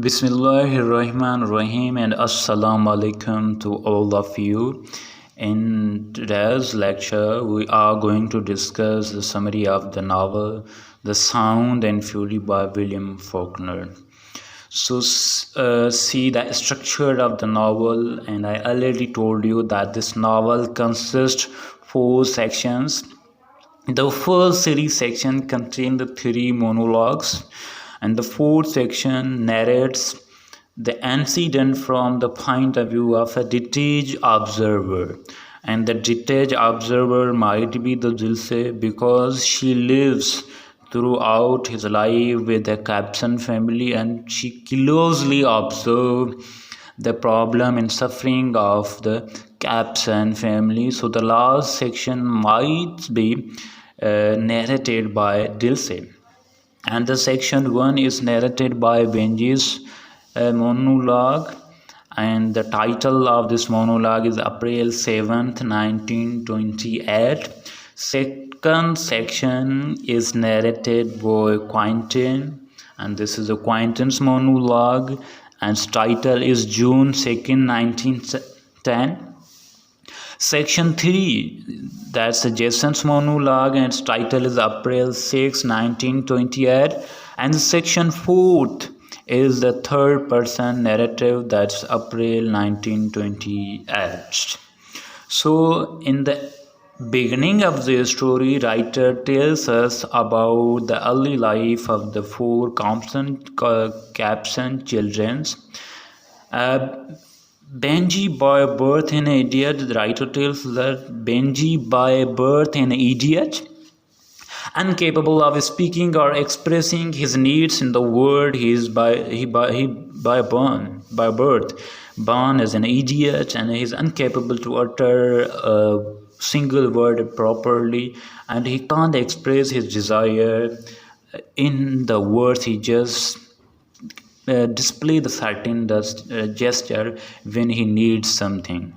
Bismillahirrahmanirrahim and Assalamu alaikum to all of you. In today's lecture, we are going to discuss the summary of the novel The Sound and Fury by William Faulkner. So, see the structure of the novel, and I already told you that this novel consists four sections. The first series section contains the three monologues, and the fourth section narrates the incident from the point of view of a detached observer. And the detached observer might be the Dilse because she lives throughout his life with the Compson family and she closely observes the problem and suffering of the Compson family. So the last section might be narrated by Dilse, and the section 1 is narrated by Benji's monologue, and the title of this monologue is April 7th 1928. Second section is narrated by Quentin, and this is a Quentin's monologue, and its title is June 2nd 1910. Section 3, that's Jason's monologue, and its title is April 6, 1928. And section 4 is the third person narrative, that's April 1928. So in the beginning of the story, writer tells us about the early life of the four Compson children. Benji by birth an idiot. The writer tells that Benji by birth an idiot, incapable of speaking or expressing his needs in the world. He is by birth born as an idiot, and he is incapable to utter a single word properly, and he can't express his desire in the words. He just display the certain gesture when he needs something.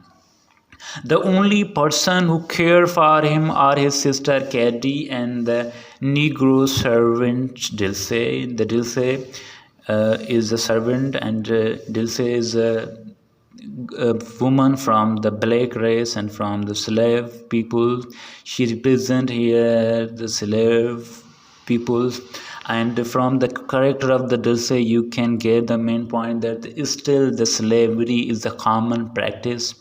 The only person who care for him are his sister Caddy and the Negro servant Dilse. The Dilse is a servant, and Dilse is a woman from the black race and from the slave people. She represents here the slave peoples, and from the character of the Dilse you can get the main point that still the slavery is a common practice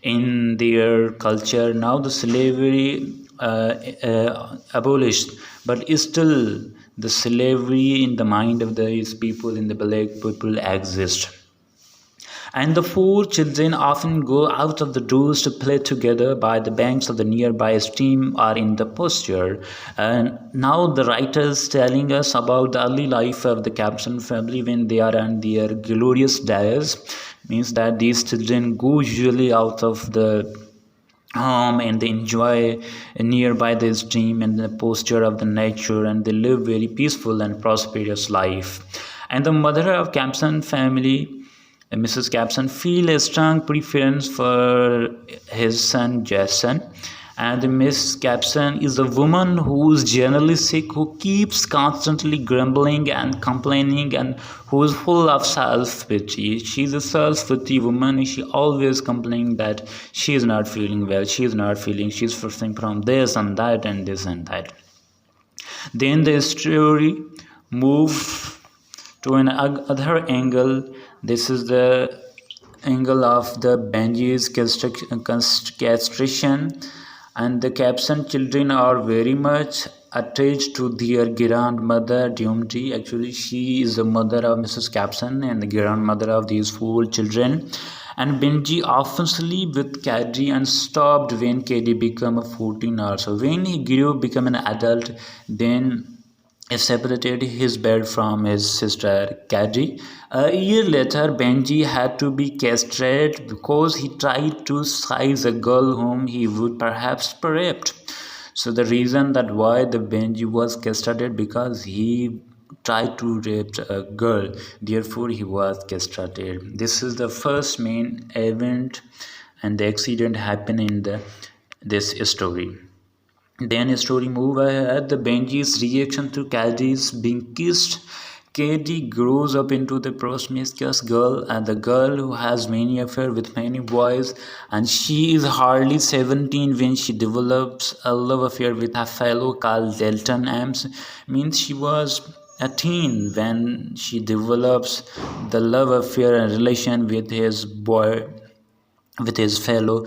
in their culture. Now the slavery abolished, but still the slavery in the mind of these people, in the black people, exists. And the four children often go out of the doors to play together by the banks of the nearby stream or in the pasture. And now the writer is telling us about the early life of the Compson family when they are on their glorious days. Means that these children go usually out of the home and they enjoy nearby the stream and the posture of the nature, and they live very peaceful and prosperous life. And the mother of Compson family, Mrs. Compson, feel a strong preference for his son Jason. And Miss Compson is a woman who is generally sick, who keeps constantly grumbling and complaining, and who is full of self-pity. She's a self-pity woman. She always complaining that she is not feeling well, she's suffering from this and that and this and that. Then the story moves to another angle. This is the angle of the Benji's castration, and the Compson children are very much attached to their grandmother Dumji. Actually, she is the mother of Mrs. Compson and the grandmother of these four children. And Benji often sleep with Caddy and stopped when Caddy became 14 or so. When he grew, become an adult, then separated his bed from his sister Caddy. A year later, Benji had to be castrated because he tried to size a girl whom he would perhaps rape. So the reason that why the Benji was castrated, because he tried to rape a girl, therefore he was castrated. This is the first main event and the accident happened in this story. Then story move ahead. The Benji's reaction to Caddy's being kissed Katie grows up into the promiscuous girl and the girl who has many affairs with many boys, and she is hardly 17 when she develops a love affair with a fellow called Delton Ames. Means she was a teen when she develops the love affair and relation with his fellow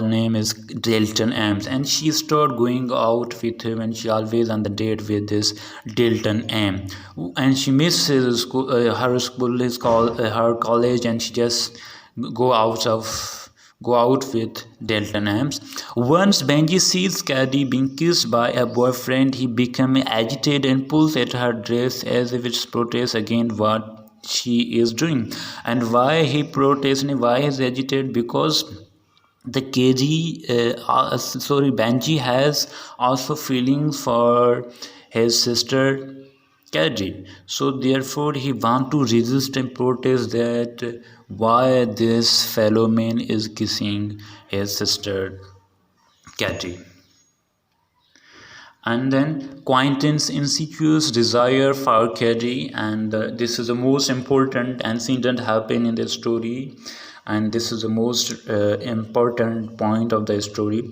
name is Dalton Ames, and she started going out with him, and she always on the date with this Dalton Ames, and she misses school, her school is called her college, and she just go out of go out with Dalton Ames. Once Benji sees Caddy being kissed by a boyfriend, he becomes agitated and pulls at her dress as if it's protest against what she is doing. And why he protests and why he's agitated? Because the Benji has also feelings for his sister Kaji. So therefore he want to resist and protest that why this fellow man is kissing his sister Kaji. And then Quentin's insidious desire for Kaji, and this is the most important incident happen in the story, and this is the most important point of the story.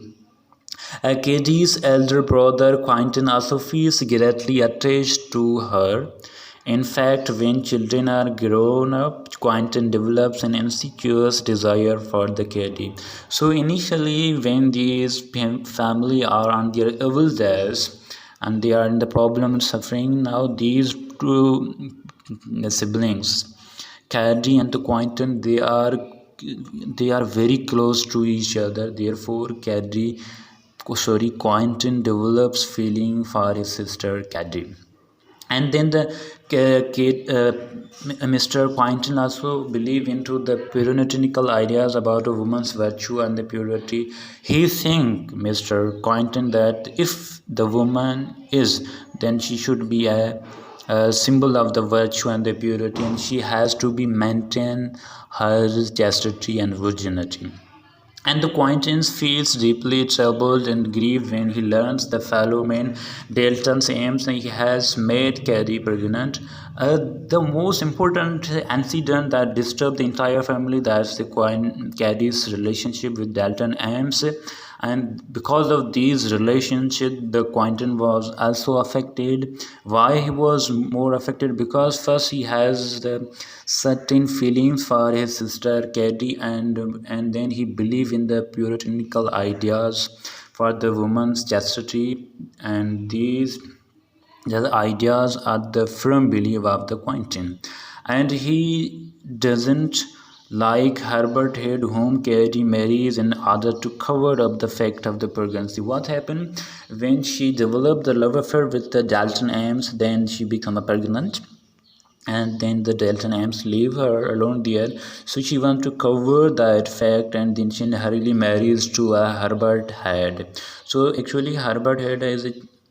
Katie's elder brother Quentin also feels greatly attached to her. In fact, when children are grown up, Quentin develops an insidious desire for the Katie. So initially, when these family are on their evil days and they are in the problem and suffering, now these two siblings, Katie and Quentin, they are very close to each other. Therefore, Quentin develops feeling for his sister Katie. And then Mr. Quentin also believe into the puritanical ideas about a woman's virtue and the purity. He think, Mr. Quentin, that if the woman is, then she should be a symbol of the virtue and the purity, and she has to be maintain her chastity and virginity. And the Quentin feels deeply troubled and grieved when he learns the fellow man Dalton's aims and he has made Carrie pregnant. The most important incident that disturbed the entire family, that's the Carrie's relationship with Dalton Ames. And because of these relationship, the Quentin was also affected. Why he was more affected? Because first he has the certain feelings for his sister Katie, and then he believe in the puritanical ideas for the woman's chastity, and these the ideas are the firm belief of the Quentin. And he doesn't like Herbert Head, whom Katie marries in order to cover up the fact of the pregnancy. What happened when she developed the love affair with the Dalton Ames? Then she became pregnant, and then the Dalton Ames leave her alone there. So she wants to cover that fact, and then she hurriedly marries to a Herbert Head. So actually, Herbert Head is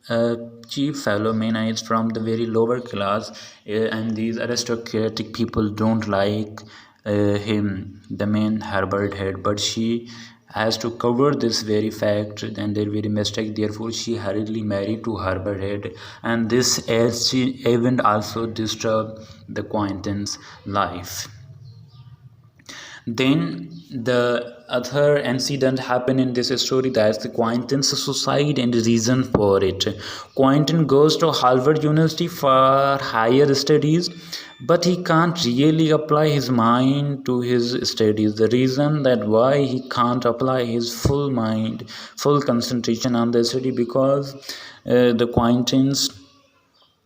a cheap fellow man, is from the very lower class, and these aristocratic people don't like him, the man Herbert Head, but she has to cover this very fact and their very mistake. Therefore, she hurriedly married to Herbert Head, and this event also disturbed the Quentin's life. Then the other incident happened in this story, that's the Quentin's suicide and the reason for it. Quentin goes to Harvard University for higher studies, but he can't really apply his mind to his studies. The reason that why he can't apply his full concentration on the study, because the Quentin's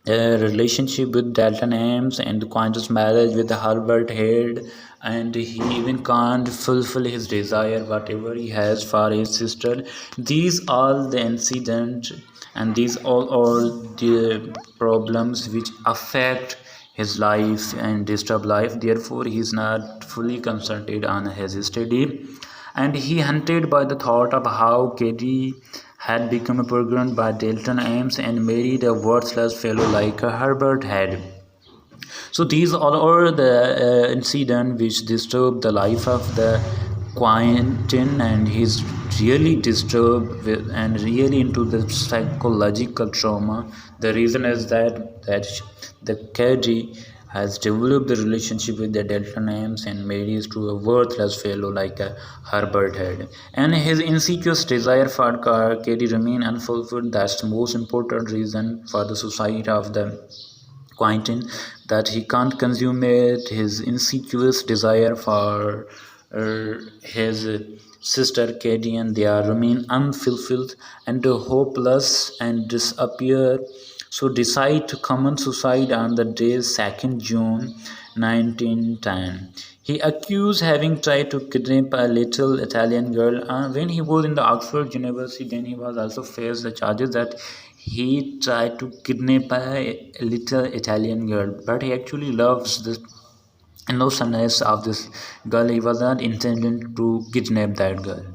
relationship with Dalton Ames and Quentin's marriage with the Herbert Head, and he even can't fulfill his desire whatever he has for his sister. These all the incident, and these all are the problems which affect his life and disturb life. Therefore, he is not fully concentrated on his study, and he hunted by the thought of how Katie had become pregnant by Dalton Ames and married a worthless fellow like Herbert Head. So these all are the incidents which disturbed the life of the Quentin, and he's really disturbed and really into the psychological trauma. The reason is that the Caddy has developed the relationship with the Delta names and marries to a worthless fellow like a Herbert Head. And his insidious desire for Caddy remain unfulfilled. That's the most important reason for the suicide of the Quentin, that he can't consummate his insidious desire for his sister Katie, and they are remain unfulfilled and hopeless and disappear. So decide to commit suicide on the day 2nd June 1910. He accused having tried to kidnap a little Italian girl. When he was in the Oxford University, then he was also faced the charges that he tried to kidnap a little Italian girl, but he actually loves the innocence of this girl. He was not intended to kidnap that girl.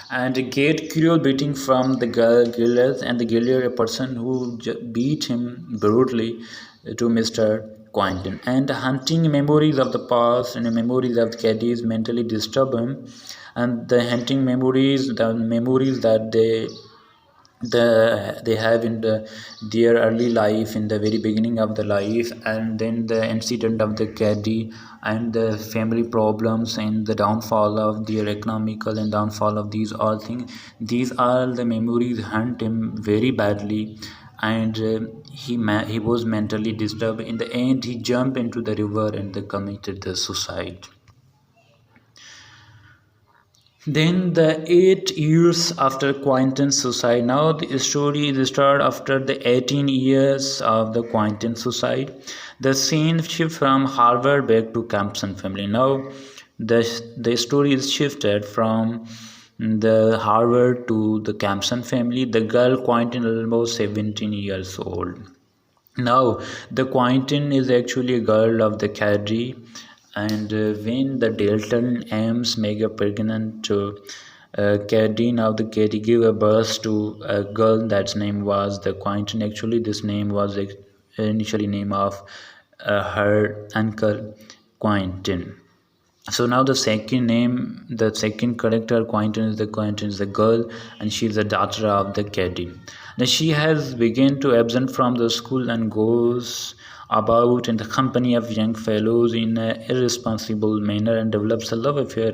And get cruel beating from the girl killers, and the killer a person who beat him brutally to Mr. Quentin. And hunting memories of the past and the memories of the caddies mentally disturb him, and the hunting memories, the memories that they have in their early life, in the very beginning of the life, and then the incident of the caddy and the family problems and the downfall of their economical and downfall of these all things. These are the memories hunt him very badly, and he was mentally disturbed. In the end, he jumped into the river and they committed the suicide. Then the 8 years after Quentin's suicide. Now the story is start after the 18 years of the Quentin suicide. The scene shift from Harvard back to Compson family. Now the story is shifted from the Harvard to the Compson family. The girl Quentin almost 17 years old. Now the Quentin is actually a girl of the cadre, and when the Dalton Ames mega pregnant to Caddy, now the Caddy gave a birth to a girl that's name was the Quentin. Actually, this name was initially name of her uncle Quentin. So now the second name, the second character Quentin is the girl, and she is the daughter of the caddy. Now she has begun to absent from the school and goes about in the company of young fellows in an irresponsible manner, and develops a love affair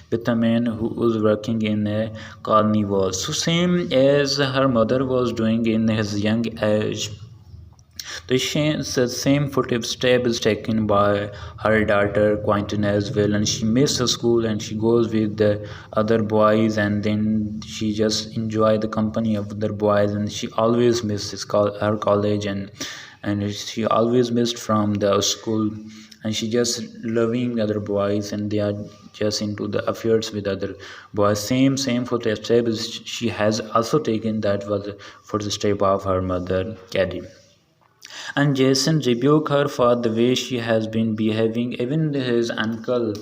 with a man who was working in a carnival. So same as her mother was doing in his young age, the same footstep is taken by her daughter Quentin as well, and she misses school and she goes with the other boys, and then she just enjoy the company of other boys, and she always misses her college, and she always missed from the school, and she just loving other boys, and they are just into the affairs with other boys. Same footstep she has also taken. That was the footstep of her mother Caddy. And Jason rebuked her for the way she has been behaving. Even his uncle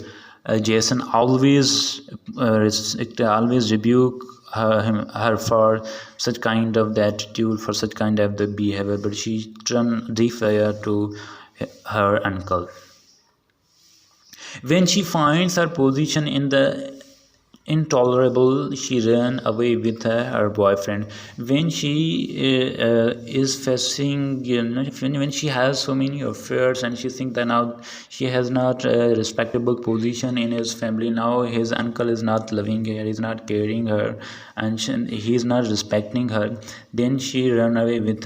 Jason always rebuke her for such kind of the attitude, for such kind of the behavior, but she turned deaf to her uncle. When she finds her position in the intolerable, she ran away with her boyfriend. When she is facing, when she has so many affairs, and she thinks that now she has not a respectable position in his family, now his uncle is not loving her, is not caring her, and he is not respecting her, then she ran away with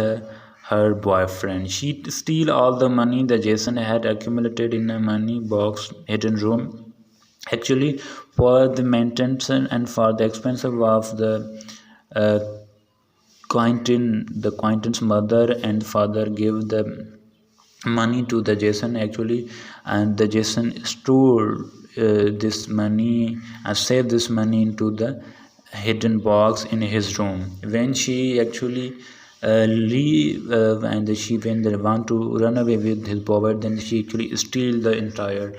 her boyfriend. She steal all the money that Jason had accumulated in a money box hidden room, actually for the maintenance and for the expense of the uh, Quentin's mother and father gave the money to the Jason actually, and the Jason stored this money and saved this money into the hidden box in his room. When she actually leave and she when they want to run away with his power, then she actually steal the entire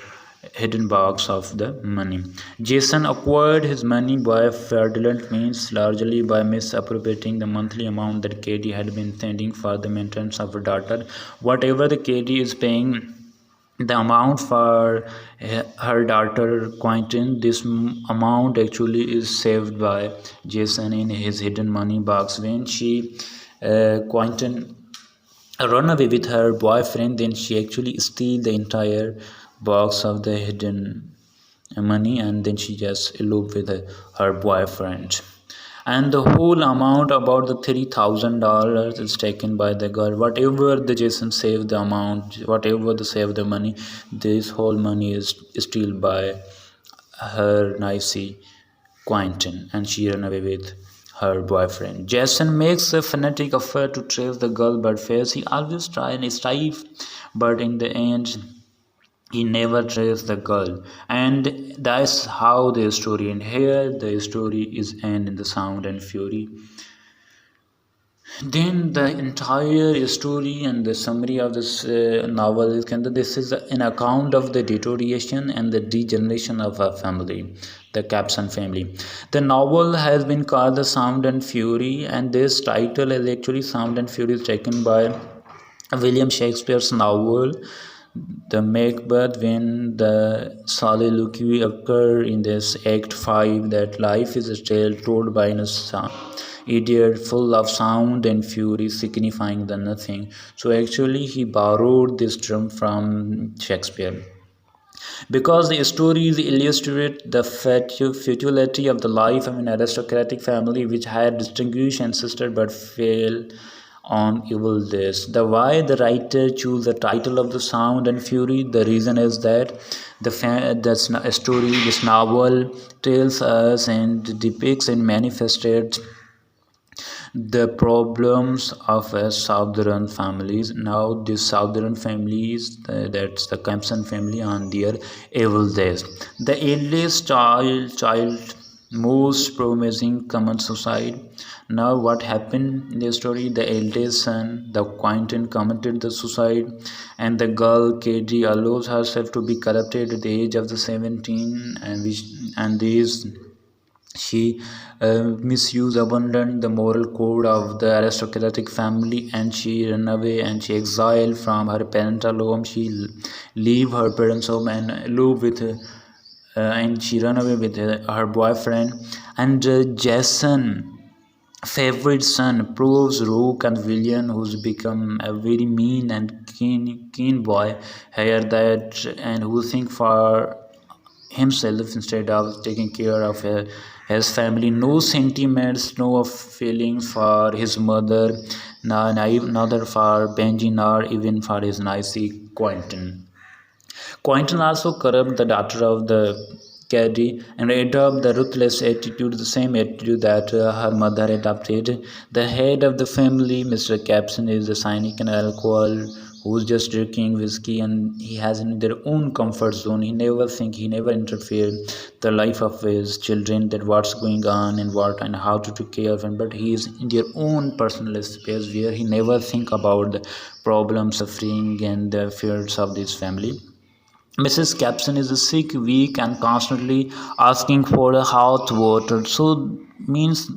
hidden box of the money. Jason acquired his money by fraudulent means, largely by misappropriating the monthly amount that Katie had been sending for the maintenance of her daughter. Whatever the Katie is paying the amount for her daughter Quentin. This amount actually is saved by Jason in his hidden money box. When she Quentin run away with her boyfriend, then she actually steal the entire box of the hidden money, and then she just elope with her boyfriend, and the whole amount about the $3,000 is taken by the girl. Whatever the Jason saved the amount, whatever the save the money, this whole money is still by her nicey Quentin, and she ran away with her boyfriend. Jason makes a fanatic effort to trace the girl but fails. He always try and strive, but in the end he never traced the girl. And that's how the story ends. Here the story is end in the sound and fury. Then the entire story and the summary of this novel is kind of, this is an account of the deterioration and the degeneration of a family, the Compson family. The novel has been called The Sound and Fury, and this title is actually Sound and Fury is taken by William Shakespeare's novel The Macbeth, when the soliloquy occur in this Act 5, that life is a tale told by an idiot, full of sound and fury, signifying the nothing. So actually he borrowed this term from Shakespeare, because the stories illustrate the futility of the life of an aristocratic family which had distinguished ancestors but failed on evil days. The why the writer chose the title of The Sound and Fury, the reason is that the story, this novel tells us and depicts and manifested the problems of a southern families. Now these southern families, that's the Compson family, on their evil days. The eldest child most promising common suicide. Now what happened in the story, the eldest son, the Quentin, committed the suicide, and the girl Katie allows herself to be corrupted at the age of the 17, and these she misused abandoned the moral code of the aristocratic family, and she ran away and she exiled from her parental home. She leave her parents' home and live with and she ran away with her boyfriend. And Jason favorite son proves rogue and villain, who's become a very mean and keen boy here, that and who think for himself instead of taking care of his family. No sentiments, no feelings for his mother, neither for Benji nor even for his nicey Quentin. Quentin also corrupt the daughter of the Caddy and adopt the ruthless attitude, the same attitude that her mother adopted. The head of the family, Mr. Compson, is a cynic and alcohol who's just drinking whiskey, and he has in their own comfort zone. He never interfere the life of his children, that what's going on and what and how to take care of them. But he is in their own personal space where he never think about the problems, suffering, and the fears of this family. Mrs. Compson is sick, weak, and constantly asking for a hot water. So means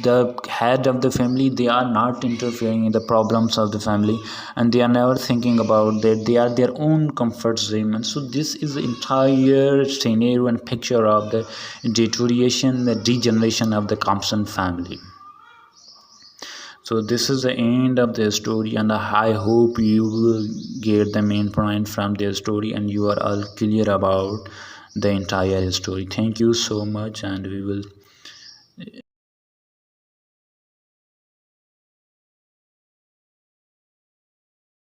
the head of the family, they are not interfering in the problems of the family, and they are never thinking about that. They are their own comfort zone. And so this is the entire scenario and picture of the deterioration, the degeneration of the Compson family. So this is the end of the story, and I hope you will get the main point from their story and you are all clear about the entire story. Thank you so much, and we will